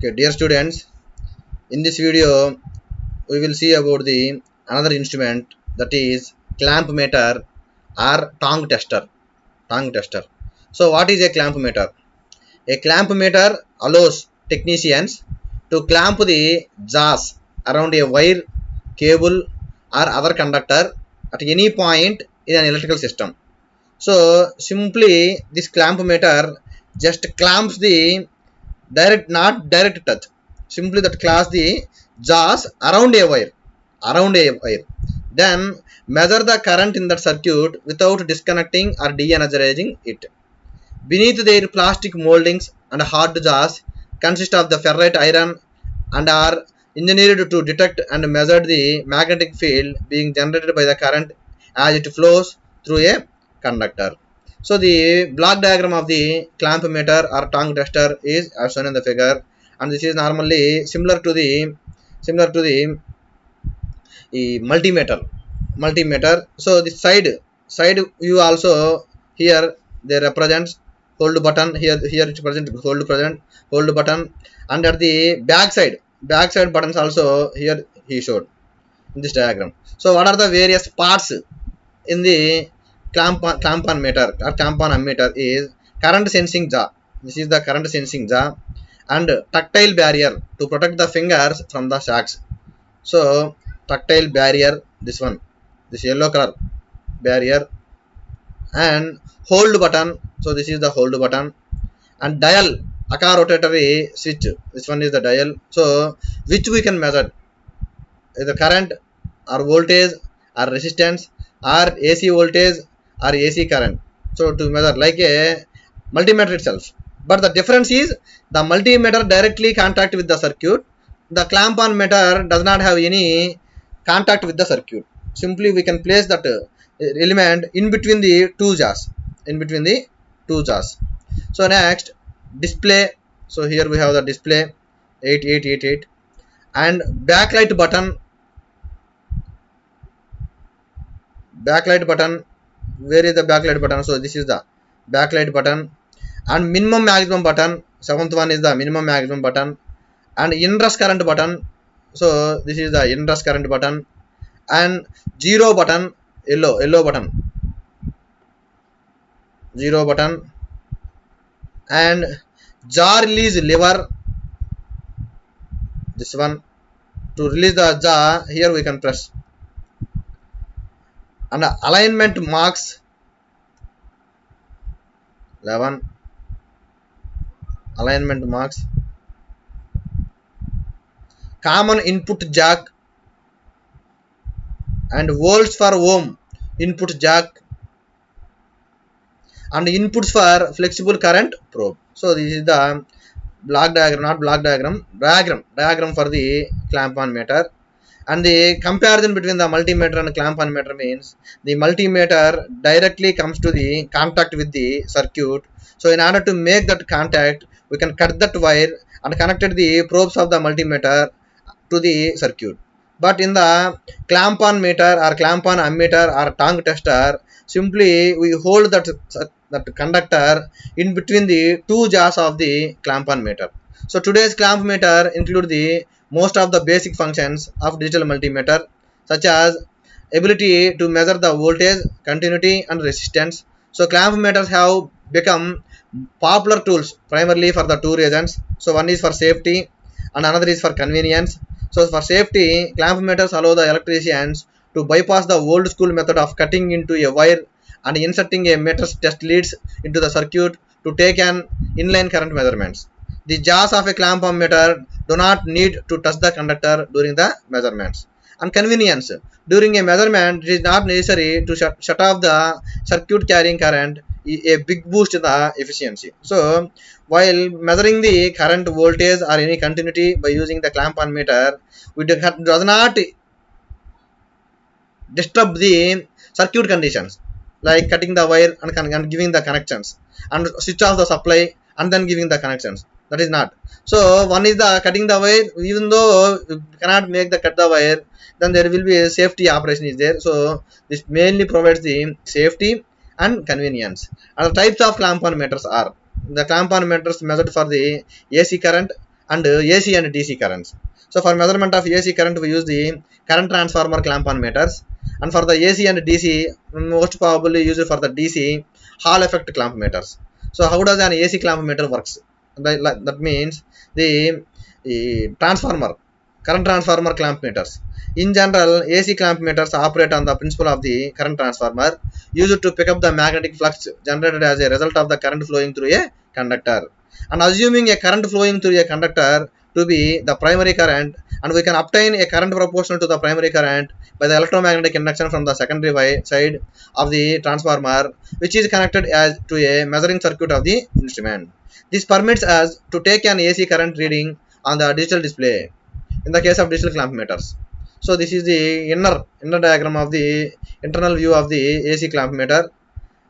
Okay, dear students, in this video we will see about the another instrument, that is clamp meter or tongue tester. Tongue tester. So what is a clamp meter? A clamp meter allows technicians to clamp the jaws around a wire, cable or other conductor at any point in an electrical system. So simply this clamp meter just clamps the direct, not direct touch, simply that clamps the jaws around a wire, then measure the current in that circuit without disconnecting or de-energizing it. Beneath their plastic moldings and hard jaws consist of the ferrite iron and are engineered to detect and measure the magnetic field being generated by the current as it flows through a conductor. So the block diagram of the clamp meter or tongue tester is as shown in the figure, and this is normally similar to the multimeter. So the side view also, here they represents hold button, here it present hold button, and at the back side buttons also here he showed in this diagram. So what are the various parts in the clamp on meter or clamp on ammeter is current sensing jaw. This is the current sensing jaw, and tactile barrier to protect the fingers from the shocks. So tactile barrier, this yellow color barrier, and hold button. So this is the hold button, and dial, Aka rotatory switch. This one is the dial. So which we can measure the current or voltage or resistance or AC voltage or AC current. So to measure like a multimeter itself. But the difference is the multimeter directly contact with the circuit. The clamp on meter does not have any contact with the circuit. Simply we can place that element in between the two jaws. So next, display. So here we have the display 8888 and backlight button. Where is the backlight button? So this is the backlight button, and minimum maximum button. Seventh one is the minimum maximum button, and inrush current button. So this is the inrush current button, and zero button, yellow button, zero button, and jaw release lever. This one, to release the jaw, here we can press, and alignment marks 11, alignment marks, common input jack, and volts for ohm input jack, and inputs for flexible current probe. So this is the diagram for the clamp on meter. And the comparison between the multimeter and clamp on meter means the multimeter directly comes to the contact with the circuit. So in order to make that contact, we can cut that wire and connected the probes of the multimeter to the circuit. But in the clamp on meter or clamp on ammeter or tongue tester, simply we hold that conductor in between the two jaws of the clamp on meter. So today's clamp meter include the most of the basic functions of digital multimeter, such as ability to measure the voltage, continuity and resistance. So clamp meters have become popular tools primarily for the two reasons. So one is for safety and another is for convenience. So for safety, clamp meters allow the electricians to bypass the old school method of cutting into a wire and inserting a meter's test leads into the circuit to take an inline current measurements. The jaws of a clamp on meter do not need to touch the conductor during the measurements. And convenience, during a measurement it is not necessary to shut off the circuit carrying current, a big boost in the efficiency. So while measuring the current, voltage or any continuity by using the clamp on meter, we does not disturb the circuit conditions like cutting the wire and giving the connections, and switch off the supply and then giving the connections. That is not. So one is the cutting the wire. Even though you cannot make the cut the wire, then there will be a safety operation is there. So this mainly provides the safety and convenience. And the types of clamp on meters are: the clamp on meters measured for the AC current and AC and DC currents. So for measurement of AC current, we use the current transformer clamp-on meters, and for the AC and DC, most probably used for the DC, Hall effect clamp meters. So how does an AC clamp meter works? That means the transformer, current transformer clamp meters. In general, AC clamp meters operate on the principle of the current transformer, used to pick up the magnetic flux generated as a result of the current flowing through a conductor. And assuming a current flowing through a conductor to be the primary current, and we can obtain a current proportional to the primary current by the electromagnetic induction from the secondary side of the transformer, which is connected as to a measuring circuit of the instrument. This permits us to take an AC current reading on the digital display in the case of digital clamp meters. So this is the inner diagram of the internal view of the AC clamp meter,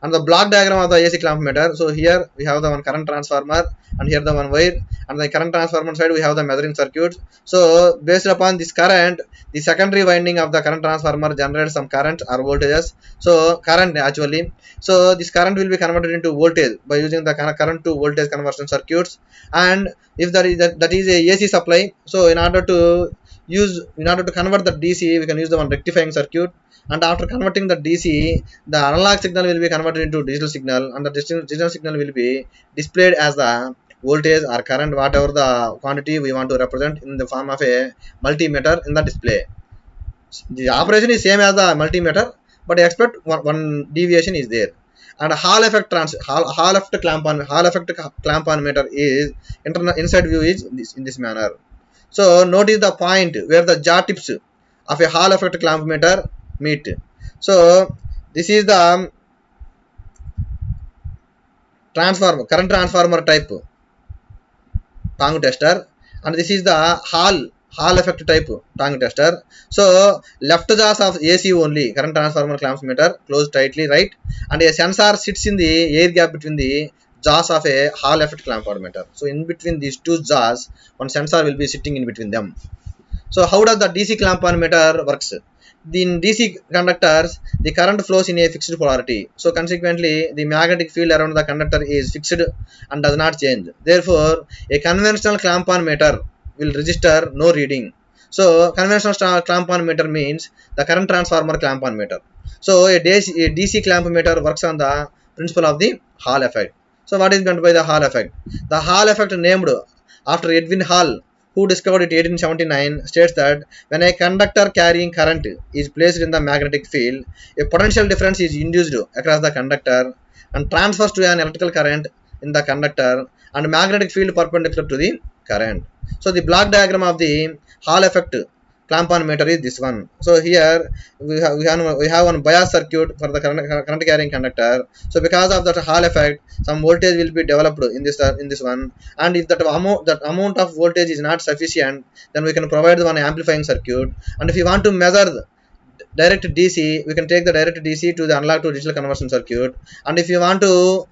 and the block diagram of the AC clamp meter. So here we have the one current transformer, and here the one wire, and the current transformer side we have the measuring circuit. So based upon this current, the secondary winding of the current transformer generates some current or voltages. So current actually, so this current will be converted into voltage by using the current to voltage conversion circuits. And if that is a AC supply, so in order to convert the DC, we can use the one rectifying circuit. And after converting the DC, the analog signal will be converted into digital signal, and the digital signal will be displayed as the voltage or current, whatever the quantity we want to represent, in the form of a multimeter in the display. The operation is same as the multimeter, but expect one deviation is there. And Hall effect clamp on meter is inside view is in this manner. So notice the point where the jaw tips of a Hall effect clamp meter meet. So this is the current transformer type tongue tester, and this is the Hall effect type tongue tester. So left jaws of AC only, current transformer clamp meter closed tightly, right, and a sensor sits in the air gap between the jaws of a Hall effect clamp meter. So in between these two jaws, one sensor will be sitting in between them. So how does the DC clamp meter works? In DC conductors, the current flows in a fixed polarity. So consequently, the magnetic field around the conductor is fixed and does not change. Therefore, a conventional clamp-on meter will register no reading. So conventional clamp-on meter means the current transformer clamp-on meter. So a DC clamp meter works on the principle of the Hall effect. So what is meant by the Hall effect? The Hall effect, named after Edwin Hall, who discovered it in 1879, states that when a conductor carrying current is placed in the magnetic field, a potential difference is induced across the conductor and transfers to an electrical current in the conductor and magnetic field perpendicular to the current. So the block diagram of the Hall effect clamp-on meter is this one. So here we have one bias circuit for the current carrying conductor. So because of that Hall effect, some voltage will be developed in this one, and if that amount of voltage is not sufficient, then we can provide the one amplifying circuit. And if you want to measure direct DC, we can take the direct DC to the analog to digital conversion circuit. And if you want to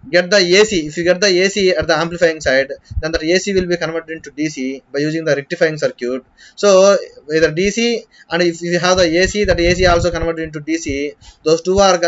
get the AC, if you get the AC at the amplifying side, then that AC will be converted into DC by using the rectifying circuit. So either DC, and if you have the AC, that AC also converted into DC, those two are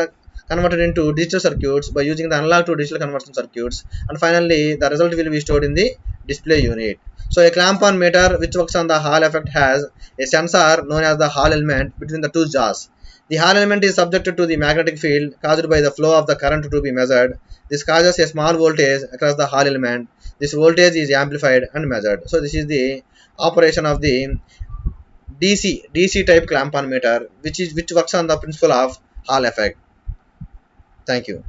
converted into digital circuits by using the analog to digital conversion circuits, and finally the result will be stored in the display unit. So a clamp-on meter which works on the Hall effect has a sensor known as the Hall element between the two jaws. The Hall element is subjected to the magnetic field caused by the flow of the current to be measured. This causes a small voltage across the Hall element. This voltage is amplified and measured. So this is the operation of the DC type clamp-on meter, which works on the principle of Hall effect. Thank you.